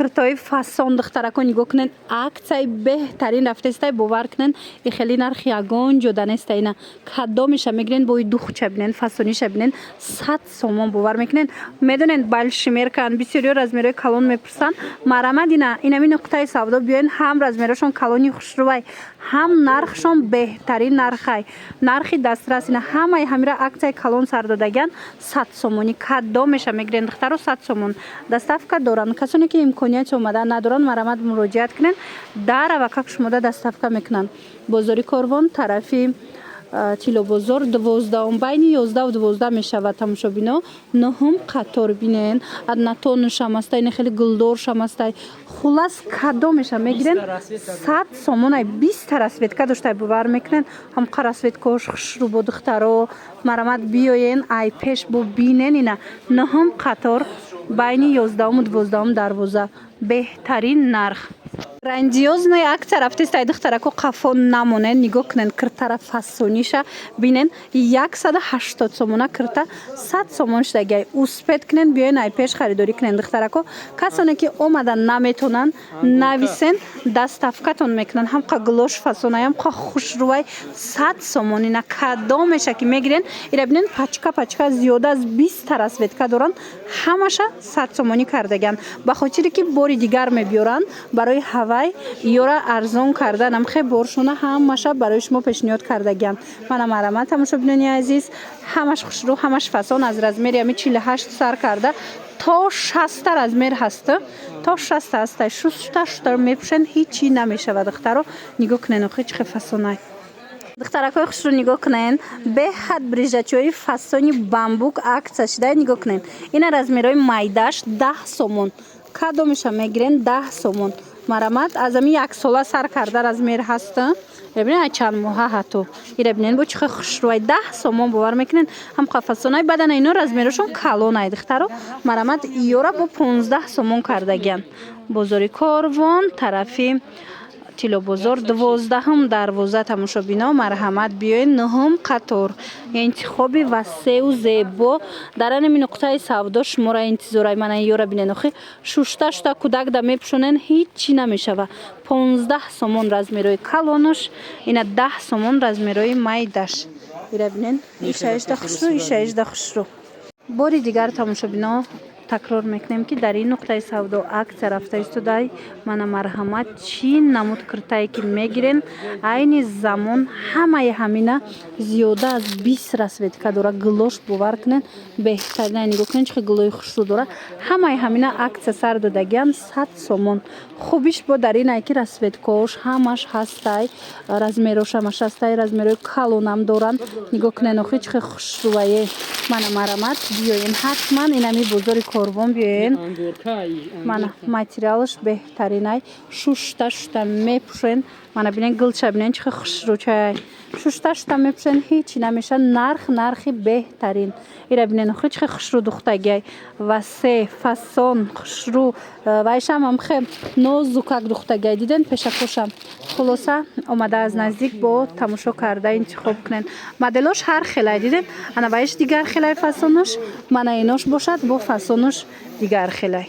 куртаи фасон духтаракон нигоҳ кунед. Аксияи беҳтарин рафтаистай, бовар кунед хеле нархи ягон ҷода неста. Ина кадомиша мегирен бо духча бинен, фасониша бинен 100 сомон бовар мекунен. Медонед балшимеркан бисёриё размерои калон мепурсан. Марамад инами нуқтаи савдо биёен, ҳам размерашон калони хушрувай, ҳам нархшон беҳтарин нархай. Нархи дастрас ина ҳамаи ҳамира аксияи калон сар додаган 100 сомони. Кадомиша мегирен духтаро 100 сомон. Доставка доранд. Касоне ки имконияти омада надоранд, марамад муроҷиат кунен. Дар ва как шумода доставка мекунанд. Бозори Корвон тарафи Тилобозор 12 байни 11 ва 12 мешавад. Тамошобино ноҳум қатор бинен. Аднатон шамастай нехели гулдор шамастай. Хулас кадомеша мегирен 100 сомонай 20 расветка доштай бовар мекунен. ҳам расветкош хушру бо духтаро марамад биёен ай пеш бо бинен. Ина ноҳум қатор байни 11 ва 12 дарвоза. Беҳтарин нарх. Грандиозная акция рафтаистай духтарако қафо намонен. Нигоҳ кунен киртара фасониша бинен 180 сомона кирта 100 сомон шудагай. Успед кунен биёен ай пеш харидорӣ кунен духтарако. Касоне ки омадан наметонанд нависен доставкатон мекунанд. ҳам қа глош фасонай, ҳам қа хушрувай 100 сомон. Ина кадомеша ки мегирен ира бинен пачка зиёда аз 20 расветка доранд. ҳамаша 100 сомонӣ кардаган. ба хотире ки бори дигар мебиёранд барои ҳавай ёра арзон кардан амхе боршона ҳамаша барои шумо пешниҳод кардаган. Мана марамат тамошобинони азиз, ҳамаш хушрӯ, ҳамаш фасон аз размери ами 48 сар карда то 60 размер ҳаста. То 60 ҳастай. Шуста мепӯшен ҳичи намешавад. духтаро нигоҳ кунен охи чихе фасонай. духтаракои хушрӯ нигоҳ кунен. беҳад брижачои фасони бамбук акция шуда нигоҳ кунен. ина размерои майдаш 10 сомон. кадомиша мегирен 10 сомон. марамад аз ами 1 сола сар карда размер ҳаста. бибинен чанд моҳа ҳатто. ира бинен бо чихе хушрувай 10 сомон бовар мекунен. ҳам қафасонай бадана ино размерашон калонай духтаро. марамад ёра бо 15 сомон кардаган. бозори Корвон тарафи Тилобозор 12 дарвоза. тамошобино марҳамат биёен ноҳум қатор. интихоби васеъу зебо дар анами нуқтаи савдо шуморо интизорай. мана ёра бинен охи шушта кӯдак да мепӯшонен ҳичи намешава. 15 сомон размерои калонуш, ина 10 сомон размерои майдаш. ира бинен ишаишда хушрӯ. бори дигар тамошобино такрор мекунем ки дар ин нуқтаи савдо акция рафта истодай. мана марҳамат чӣ намуд киртае ки мегирен айни замон ҳамаи ҳамина зиёда аз 20 расветка дора. глош бовар кунен беҳтарина. нигоҳ кунен чихе глои хушрӯ дора. ҳамаи ҳамина акция сар додаган 100 сомон. хубиш бо дар инай ки расветкош ҳамаш ҳастай. размерош ҳамаш ҳастай. размерои калонам доранд. нигоҳ кунен охи чихе хушрӯае. мана марамат биёен ҳатман инами бозори Корвон биёен. мана материалш беҳтаринай. шушта мепӯшен. мана бинен гилча бинен чихе хушрӯчай. шушта мепӯшен ҳичи намеша. нархи беҳтарин. ира бинен охи чихе хушрӯ духтагай. васе фасон хушрӯ вайшам амхе нозукак духтагай. диден пешакошам. хулоса омада аз наздик бо тамошо карда интихоб кунен. моделош ҳар хелай диден. ана вайш дигар хелай фасонуш. мана инош бошад бо фасонуш дигар хелай.